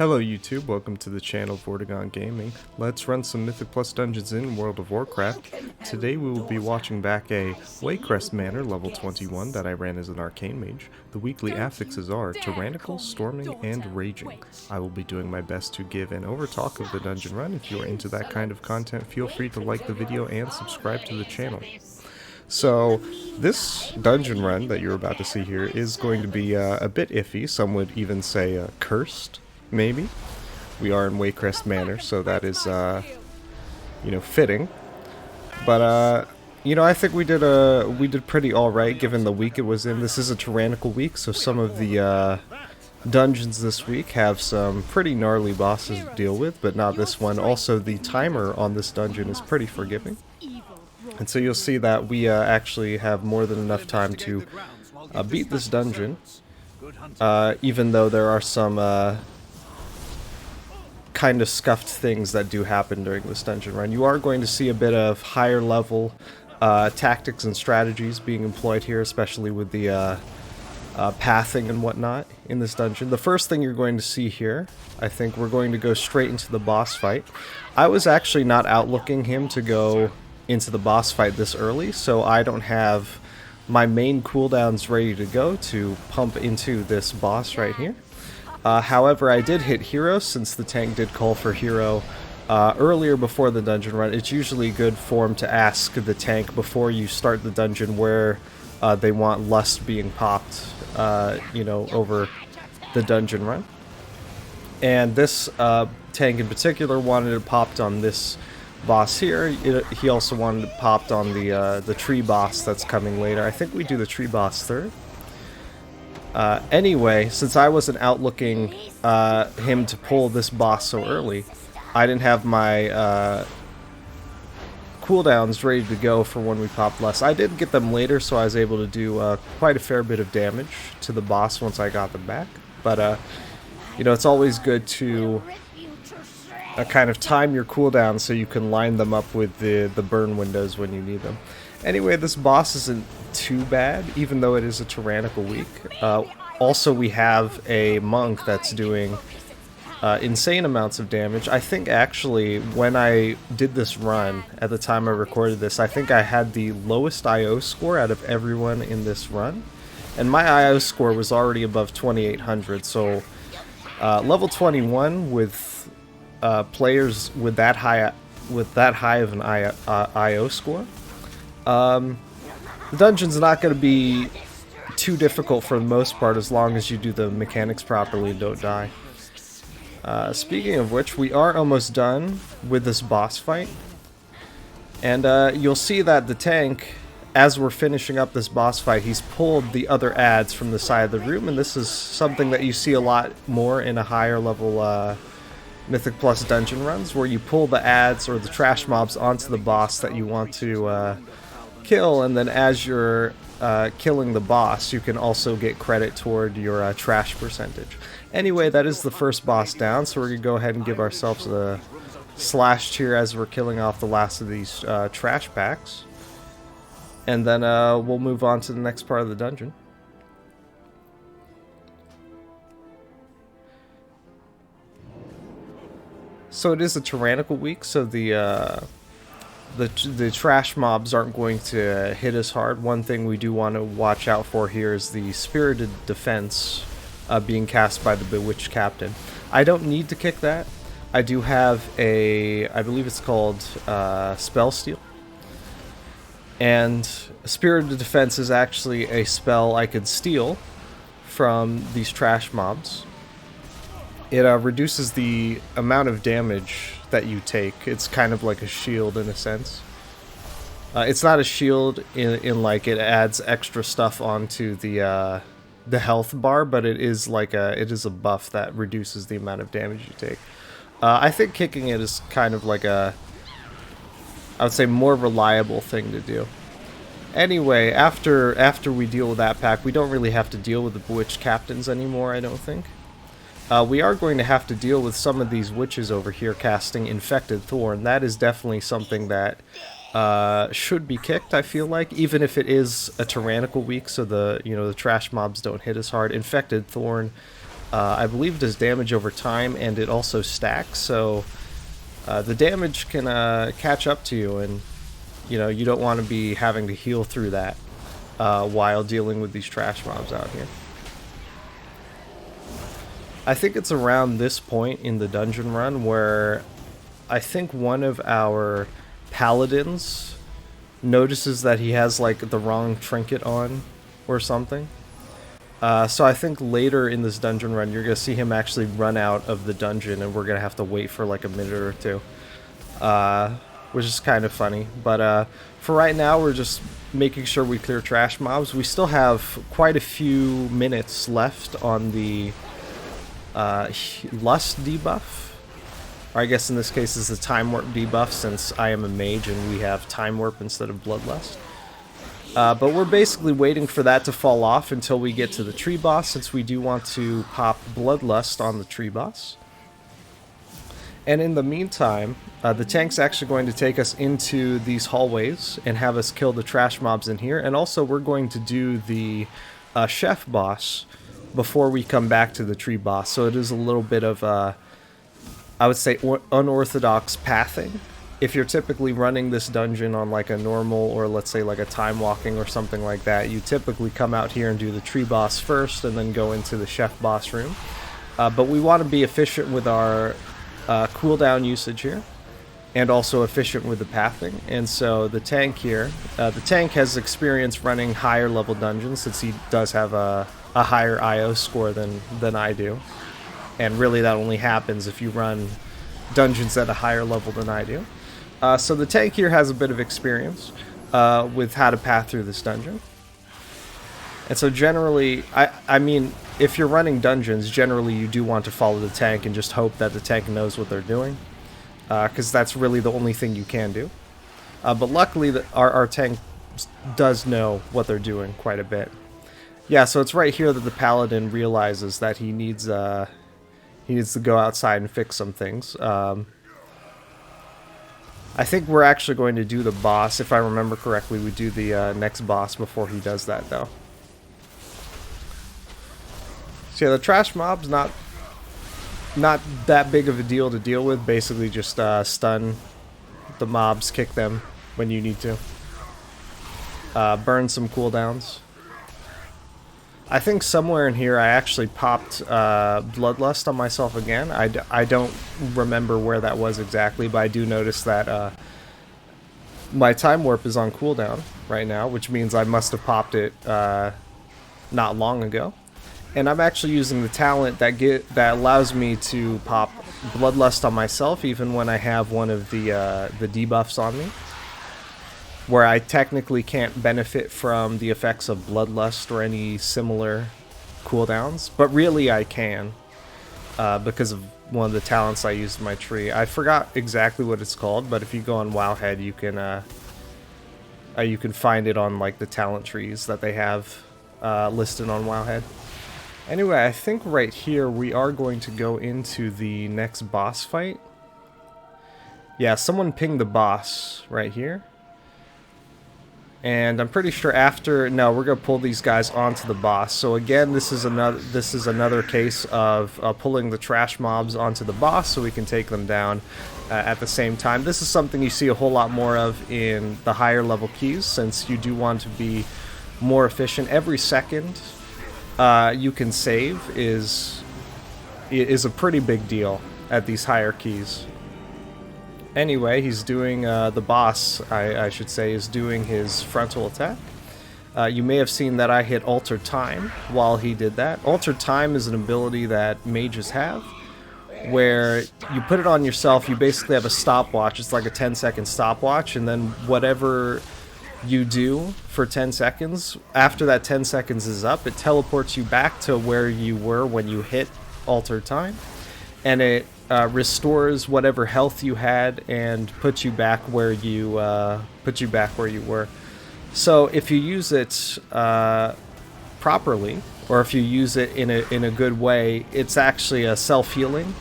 Hello YouTube, welcome to the channel Vortigon Gaming. Let's run some Mythic Plus dungeons in World of Warcraft. Today we will be watching back a Waycrest Manor level 21 that I ran as an Arcane Mage. The weekly affixes are Tyrannical, Storming, and Raging. I will be doing my best to give an overtalk of the dungeon run. If you are into that kind of content, feel free to like the video and subscribe to the channel. So, this dungeon run that you're about to see here is going to be a bit iffy. Some would even say cursed. Maybe. We are in Waycrest Manor, so that is, fitting. But, I think we did pretty alright given the week it was in. This is a Tyrannical week, so some of the, dungeons this week have some pretty gnarly bosses to deal with, but not this one. Also, the timer on this dungeon is pretty forgiving. And so you'll see that we, actually have more than enough time to, beat this dungeon. Even though there are some, kind of scuffed things that do happen during this dungeon run. You are going to see a bit of higher level tactics and strategies being employed here, especially with the pathing and whatnot in this dungeon. The first thing you're going to see here, I think we're going to go straight into the boss fight. I was actually not outlooking him to go into the boss fight this early, so I don't have my main cooldowns ready to go to pump into this boss right here. However, I did hit hero since the tank did call for hero earlier before the dungeon run. It's usually good form to ask the tank before you start the dungeon where they want lust being popped, over the dungeon run. And this tank in particular wanted it popped on this boss here. He also wanted it popped on the tree boss that's coming later. I think we do the tree boss third. Anyway, since I wasn't outlooking him to pull this boss so early, I didn't have my cooldowns ready to go for when we pop lust. I did get them later, so I was able to do quite a fair bit of damage to the boss once I got them back. But, it's always good to kind of time your cooldowns so you can line them up with the burn windows when you need them. Anyway, this boss isn't too bad, even though it is a Tyrannical week. Also, we have a monk that's doing insane amounts of damage. I think, actually, when I did this run, at the time I recorded this, I think I had the lowest IO score out of everyone in this run. And my IO score was already above 2800, so level 21 with players with that high of an IO score. The dungeon's not going to be too difficult for the most part as long as you do the mechanics properly and don't die. Speaking of which, we are almost done with this boss fight. And you'll see that the tank, as we're finishing up this boss fight, he's pulled the other adds from the side of the room, and this is something that you see a lot more in a higher level Mythic Plus dungeon runs, where you pull the adds or the trash mobs onto the boss that you want to kill, and then as you're killing the boss, you can also get credit toward your trash percentage. Anyway, that is the first boss down, so we're going to go ahead and give ourselves a slash cheer as we're killing off the last of these trash packs. And then we'll move on to the next part of the dungeon. So it is a Tyrannical week, so the trash mobs aren't going to hit us hard. One thing we do want to watch out for here is the Spirited Defense being cast by the Bewitched Captain. I don't need to kick that. I do have I believe it's called Spell Steal. And Spirited Defense is actually a spell I could steal from these trash mobs. It reduces the amount of damage that you take. It's kind of like a shield in a sense. It's not a shield in like it adds extra stuff onto the health bar, but it is like it is a buff that reduces the amount of damage you take. I think kicking it is kind of like I would say more reliable thing to do. Anyway, after we deal with that pack, we don't really have to deal with the Bewitched Captains anymore, I don't think. We are going to have to deal with some of these witches over here casting Infected Thorn. That is definitely something that should be kicked, I feel like, even if it is a Tyrannical week, so the trash mobs don't hit as hard. Infected Thorn I believe it does damage over time, and it also stacks, so the damage can catch up to you, and you don't want to be having to heal through that while dealing with these trash mobs out here. I think it's around this point in the dungeon run where I think one of our paladins notices that he has like the wrong trinket on or something. So I think later in this dungeon run you're going to see him actually run out of the dungeon, and we're going to have to wait for like a minute or two. Which is kind of funny. But for right now we're just making sure we clear trash mobs. We still have quite a few minutes left on the Lust debuff. Or I guess in this case is the Time Warp debuff, since I am a mage and we have Time Warp instead of Bloodlust. But we're basically waiting for that to fall off until we get to the tree boss, since we do want to pop Bloodlust on the tree boss. And in the meantime, the tank's actually going to take us into these hallways and have us kill the trash mobs in here. And also we're going to do the chef boss before we come back to the tree boss. So it is a little bit of, I would say, unorthodox pathing. If you're typically running this dungeon on like a normal, or let's say like a time walking or something like that, you typically come out here and do the tree boss first and then go into the chef boss room. But we want to be efficient with our cooldown usage here, and also efficient with the pathing. And so the tank here, the tank has experience running higher level dungeons, since he does have a higher IO score than I do. And really that only happens if you run dungeons at a higher level than I do. So the tank here has a bit of experience with how to path through this dungeon. And so generally, I mean, if you're running dungeons, generally you do want to follow the tank and just hope that the tank knows what they're doing. Because that's really the only thing you can do. But luckily, our tank does know what they're doing quite a bit. Yeah, so it's right here that the paladin realizes that he needs to go outside and fix some things. I think we're actually going to do the boss. If I remember correctly, we do the next boss before he does that, though. So yeah, the trash mob's not that big of a deal to deal with. Basically just stun the mobs, kick them when you need to. Burn some cooldowns. I think somewhere in here I actually popped Bloodlust on myself again. I don't remember where that was exactly, but I do notice that my Time Warp is on cooldown right now, which means I must have popped it not long ago. And I'm actually using the talent that allows me to pop Bloodlust on myself even when I have one of the debuffs on me, where I technically can't benefit from the effects of Bloodlust or any similar cooldowns, but really I can, because of one of the talents I used in my tree. I forgot exactly what it's called, but if you go on Wowhead, you can find it on like the talent trees that they have listed on Wowhead. Anyway, I think right here we are going to go into the next boss fight. Yeah, someone pinged the boss right here. And I'm pretty sure no, we're gonna pull these guys onto the boss. So again, this is another case of pulling the trash mobs onto the boss so we can take them down at the same time. This is something you see a whole lot more of in the higher level keys, since you do want to be more efficient. Every second you can save is a pretty big deal at these higher keys. Anyway, he's doing, the boss, I should say, is doing his frontal attack. You may have seen that I hit Altered Time while he did that. Altered Time is an ability that mages have, where you put it on yourself, you basically have a stopwatch. It's like a 10-second stopwatch, and then whatever you do for 10 seconds, after that 10 seconds is up, it teleports you back to where you were when you hit Altered Time, and it restores whatever health you had and puts you back where you were. So if you use it properly, or if you use it in a good way, it's actually a self-healing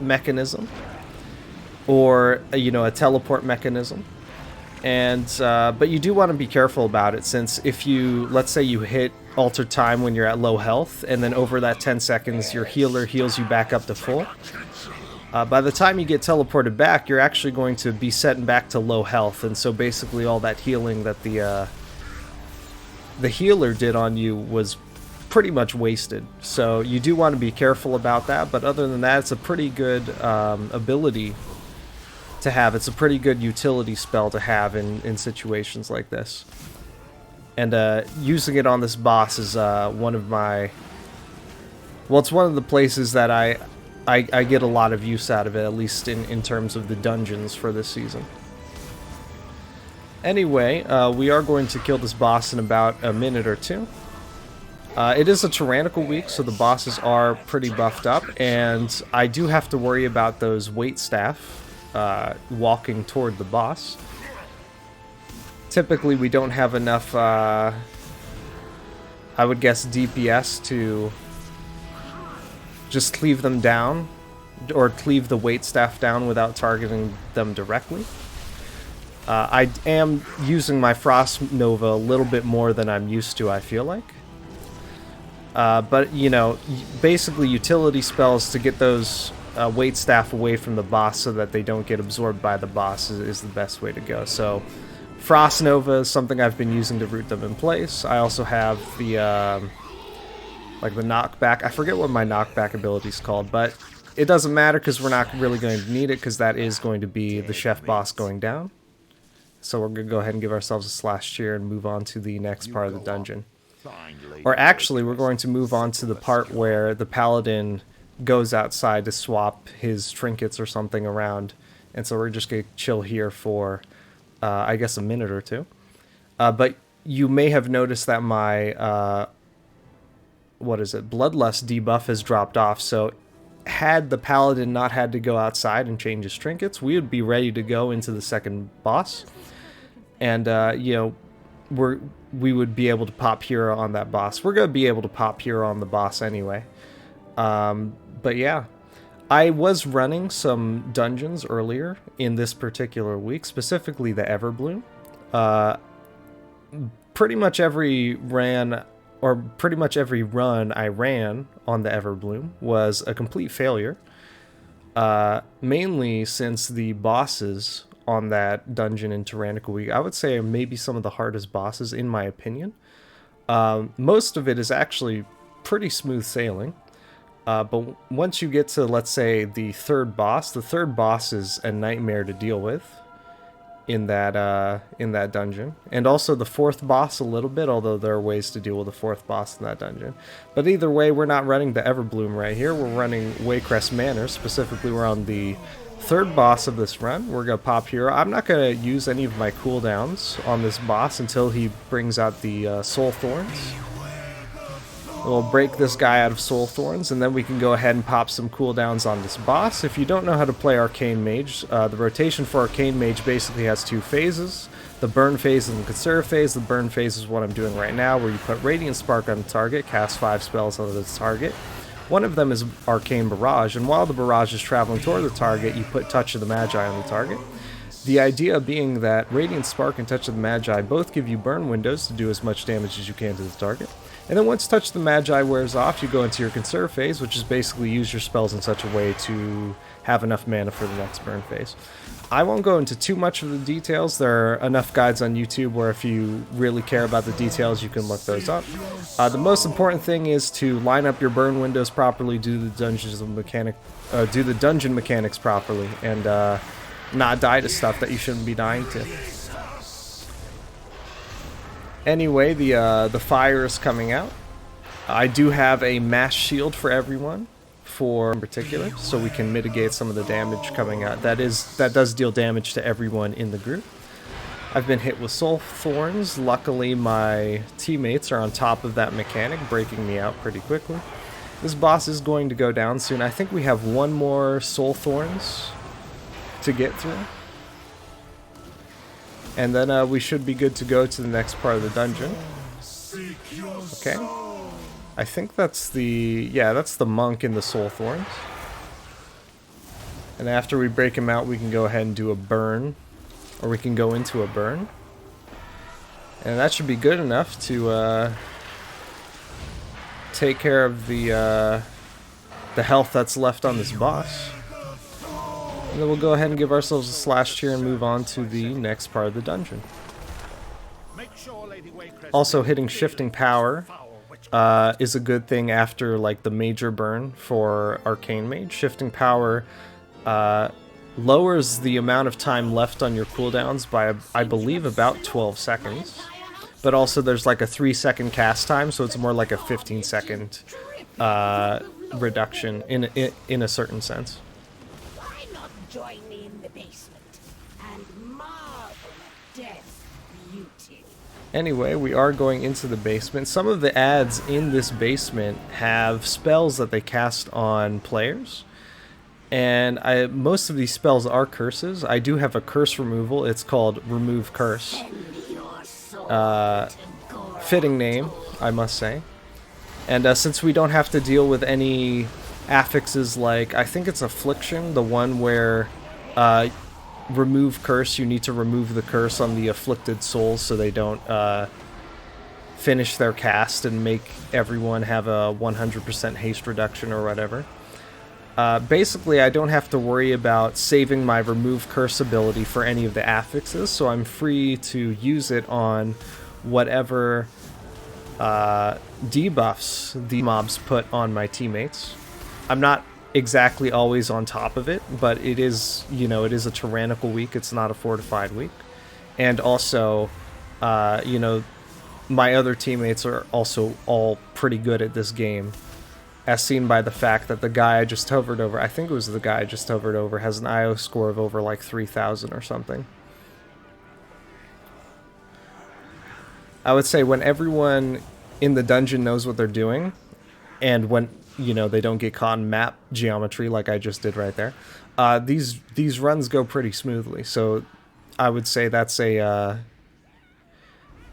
mechanism, or a teleport mechanism. And but you do want to be careful about it, since if you, let's say you hit altered time when you're at low health, and then over that 10 seconds, your healer heals you back up to full. By the time you get teleported back, you're actually going to be setting back to low health, and so basically all that healing that the healer did on you was pretty much wasted. So you do want to be careful about that, but other than that, it's a pretty good ability to have. It's a pretty good utility spell to have in situations like this. And using it on this boss is one of my... Well, it's one of the places that I get a lot of use out of it, at least in terms of the dungeons for this season. Anyway, we are going to kill this boss in about a minute or two. It is a Tyrannical week, so the bosses are pretty buffed up, and I do have to worry about those weight staff walking toward the boss. Typically, we don't have enough, I would guess, DPS to just cleave them down, or cleave the weight staff down without targeting them directly. I am using my Frost Nova a little bit more than I'm used to, I feel like. But, you know, basically utility spells to get those weight staff away from the boss so that they don't get absorbed by the boss is the best way to go. So, Frost Nova is something I've been using to root them in place. I also have the, like the knockback. I forget what my knockback ability is called, but it doesn't matter because we're not really going to need it because that is going to be the chef boss going down. So we're going to go ahead and give ourselves a slash cheer and move on to the next part of the dungeon. Or actually, we're going to move on to the part where the paladin goes outside to swap his trinkets or something around. And so we're just going to chill here for, I guess, a minute or two. But you may have noticed that my, Bloodlust debuff has dropped off. So had the paladin not had to go outside and change his trinkets, we would be ready to go into the second boss. And, you know, we would be able to pop hero on that boss. We're going to be able to pop hero on the boss anyway. But yeah, I was running some dungeons earlier in this particular week, specifically the Everbloom. Pretty much every run I ran on the Everbloom was a complete failure. Mainly since the bosses on that dungeon in Tyrannical Week, I would say, are maybe some of the hardest bosses in my opinion. Most of it is actually pretty smooth sailing. But once you get to, let's say, the third boss is a nightmare to deal with in that dungeon. And also the fourth boss a little bit, although there are ways to deal with the fourth boss in that dungeon. But either way, we're not running the Everbloom right here. We're running Waycrest Manor. Specifically, we're on the third boss of this run. We're going to pop hero. I'm not going to use any of my cooldowns on this boss until he brings out the Soul Thorns. We'll break this guy out of Soul Thorns, and then we can go ahead and pop some cooldowns on this boss. If you don't know how to play Arcane Mage, the rotation for Arcane Mage basically has two phases. The burn phase and the conserve phase. The burn phase is what I'm doing right now, where you put Radiant Spark on the target, cast 5 spells on the target. One of them is Arcane Barrage, and while the barrage is traveling toward the target, you put Touch of the Magi on the target. The idea being that Radiant Spark and Touch of the Magi both give you burn windows to do as much damage as you can to the target. And then once Touch of the Magi wears off, you go into your conserve phase, which is basically use your spells in such a way to have enough mana for the next burn phase. I won't go into too much of the details. There are enough guides on YouTube where if you really care about the details, you can look those up. The most important thing is to line up your burn windows properly, do the dungeon mechanics properly, and not die to stuff that you shouldn't be dying to. Anyway, the fire is coming out. I do have a mass shield for everyone, in particular, so we can mitigate some of the damage coming out. That does deal damage to everyone in the group. I've been hit with Soul Thorns. Luckily, my teammates are on top of that mechanic, breaking me out pretty quickly. This boss is going to go down soon. I think we have one more Soul Thorns to get through. And then we should be good to go to the next part of the dungeon. Okay. I think that's that's the monk in the Soul Thorns. And after we break him out, we can go ahead and do a burn. Or we can go into a burn. And that should be good enough to take care of the health that's left on this boss. And then we'll go ahead and give ourselves a slash tier and move on to the next part of the dungeon. Also, hitting shifting power is a good thing after like the major burn for Arcane Mage. Shifting power lowers the amount of time left on your cooldowns by, I believe, about 12 seconds. But also there's like a 3-second cast time, so it's more like a 15-second reduction in a certain sense. Why not join me in the basement and marvel at death's beauty? Anyway, we are going into the basement. Some of the ads in this basement have spells that they cast on players. And most of these spells are curses. I do have a curse removal. It's called Remove Curse. Fitting name, I must say. And since we don't have to deal with any affixes like, I think it's Affliction, the one where remove curse, you need to remove the curse on the afflicted souls so they don't finish their cast and make everyone have a 100% haste reduction or whatever. Basically, I don't have to worry about saving my remove curse ability for any of the affixes, so I'm free to use it on whatever debuffs the mobs put on my teammates. I'm not exactly always on top of it, but it is, you know, it is a Tyrannical week, it's not a fortified week. And also, you know, my other teammates are also all pretty good at this game, as seen by the fact that the guy I just hovered over, I think it was the guy I just hovered over, has an IO score of over like 3,000 or something. I would say when everyone in the dungeon knows what they're doing, and when, you know, they don't get caught in map geometry like I just did right there, these runs go pretty smoothly. So I would say that's a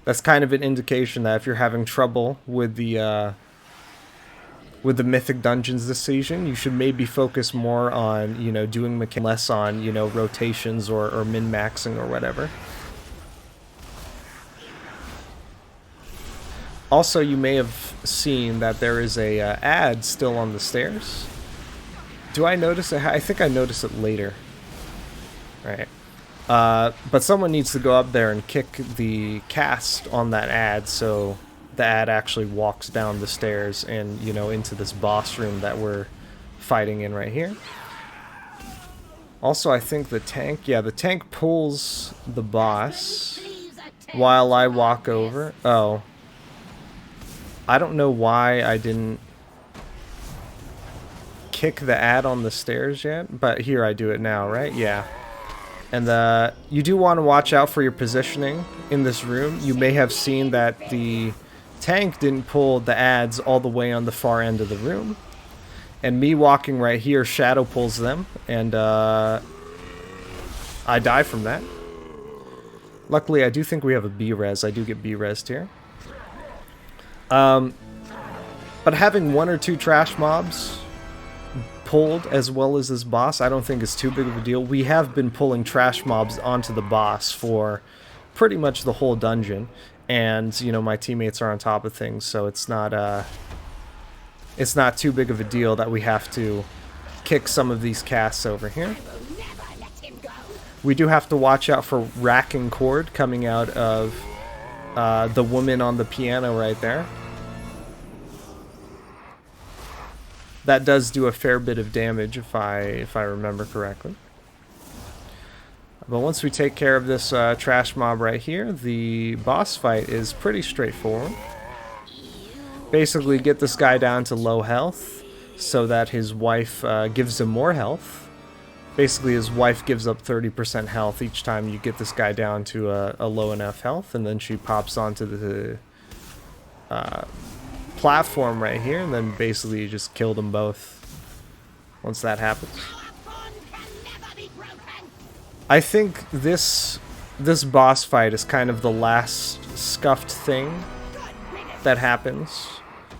that's kind of an indication that if you're having trouble with the mythic dungeons this season, you should maybe focus more on, you know, doing mechanics, less on, you know, rotations or min-maxing or whatever. Also, you may have seen that there is a ad still on the stairs. Do I notice it? I think I noticed it later. Right. But someone needs to go up there and kick the cast on that ad so the ad actually walks down the stairs and, you know, into this boss room that we're fighting in right here. Also, I think the tank, yeah, the tank pulls the boss while I walk over. Oh. I don't know why I didn't kick the ad on the stairs yet, but here I do it now, right? Yeah. And you do want to watch out for your positioning in this room. You may have seen that the tank didn't pull the ads all the way on the far end of the room, and me walking right here shadow pulls them, and I die from that. Luckily, I do think we have a B-res. I do get B-resed here. But having 1 or 2 trash mobs pulled as well as this boss, I don't think is too big of a deal. We have been pulling trash mobs onto the boss for pretty much the whole dungeon, and, you know, my teammates are on top of things, so it's not too big of a deal that we have to kick some of these casts over here. We do have to watch out for racking cord coming out of the woman on the piano right there. That does do a fair bit of damage if I remember correctly. But once we take care of this trash mob right here, the boss fight is pretty straightforward. Basically get this guy down to low health so that his wife gives him more health. Basically his wife gives up 30% health each time you get this guy down to a low enough health, and then she pops onto the platform right here, and then basically you just kill them both once that happens. I think this boss fight is kind of the last scuffed thing that happens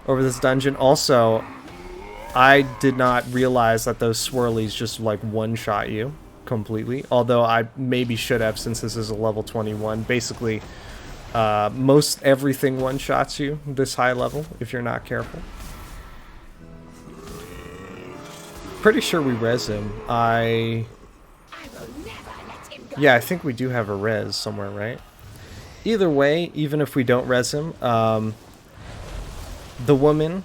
over this dungeon. Also, I did not realize that those swirlies just like one-shot you completely, although I maybe should have, since this is a level 21. Basically, most everything one-shots you this high level if you're not careful. pretty sure we res him. I will never let him go. Yeah, I think we do have a res somewhere, right? Either way, even if we don't res him, the woman,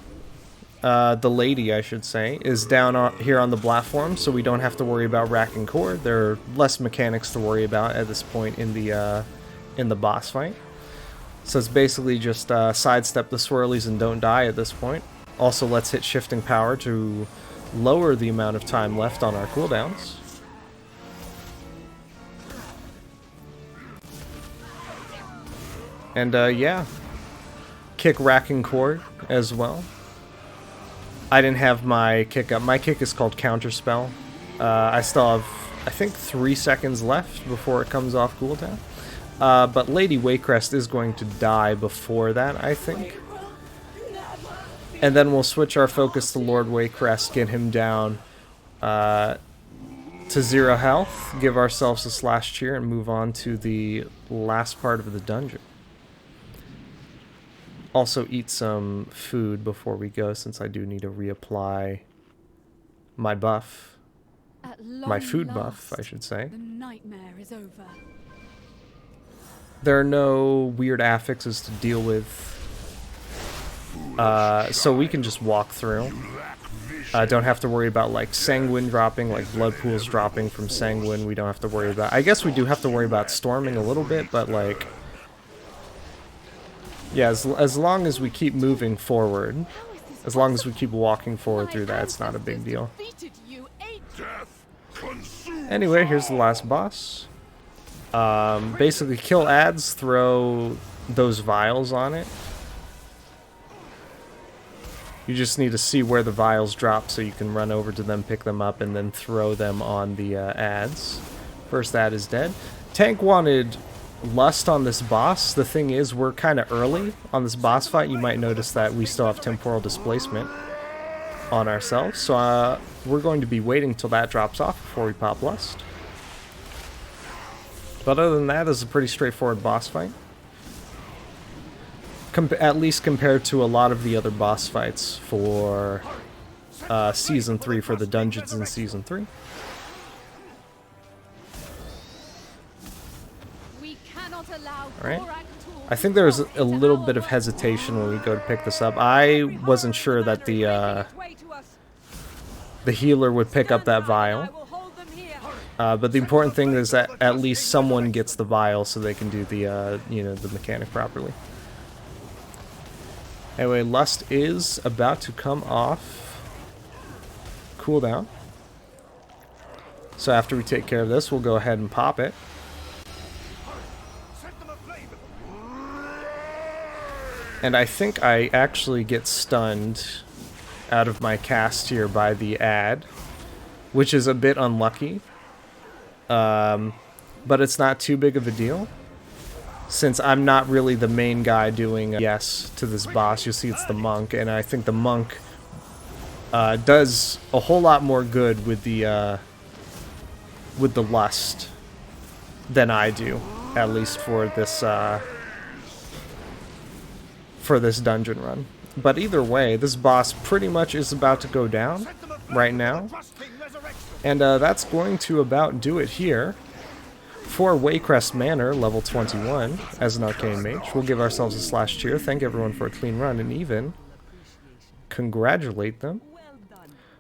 the lady, I should say, is down here on the platform, so we don't have to worry about racking core. There are less mechanics to worry about at this point in the boss fight. So it's basically just sidestep the swirlies and don't die at this point. Also, let's hit shifting power to lower the amount of time left on our cooldowns. And yeah, kick racking core as well. I didn't have my kick up. My kick is called Counterspell. I still have, I think, 3 seconds left before it comes off cooldown. But Lady Waycrest is going to die before that, I think. And then we'll switch our focus to Lord Waycrest, get him down to 0 health, give ourselves a slash cheer, and move on to the last part of the dungeon. Also eat some food before we go, since I do need to reapply my buff. My food buff, I should say. The nightmare is over. There are no weird affixes to deal with, so we can just walk through. Don't have to worry about like Sanguine dropping, like blood pools dropping from Sanguine. We don't have to worry about. I guess we do have to worry about storming a little bit, but like, yeah, as long as we keep moving forward, as long as we keep walking forward through that, it's not a big deal. Anyway, here's the last boss. Basically kill ads, throw those vials on it. You just need to see where the vials drop so you can run over to them, pick them up, and then throw them on the ads. First ad is dead. Tank wanted Lust on this boss. The thing is, we're kind of early on this boss fight. You might notice that we still have temporal displacement on ourselves. So we're going to be waiting till that drops off before we pop Lust. But other than that, this is a pretty straightforward boss fight. At least compared to a lot of the other boss fights for Season 3, for the dungeons in Season 3. Alright. I think there was a little bit of hesitation when we go to pick this up. I wasn't sure that the healer would pick up that vial. But the important thing is that at least someone gets the vial so they can do the, you know, the mechanic properly. Anyway, Lust is about to come off cooldown. So after we take care of this, we'll go ahead and pop it. And I think I actually get stunned out of my cast here by the ad, which is a bit unlucky. But it's not too big of a deal, since I'm not really the main guy doing yes to this boss. You'll see it's the monk, and I think the monk does a whole lot more good with the lust than I do, at least for this dungeon run. But either way, this boss pretty much is about to go down right now. And that's going to about do it here for Waycrest Manor, level 21, as an Arcane Mage. We'll give ourselves a slash cheer, thank everyone for a clean run, and even congratulate them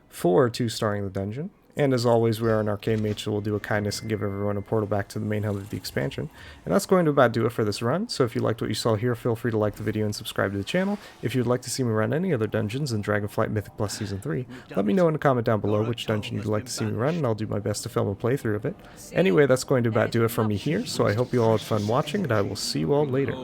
for 2-starring the dungeon. And as always, we are an Arcane Mage, so we'll do a kindness and give everyone a portal back to the main hub of the expansion. And that's going to about do it for this run. So if you liked what you saw here, feel free to like the video and subscribe to the channel. If you'd like to see me run any other dungeons in Dragonflight Mythic Plus Season 3, let me know in a comment down below which dungeon you'd like to see me run, and I'll do my best to film a playthrough of it. Anyway, that's going to about do it for me here, so I hope you all had fun watching, and I will see you all later.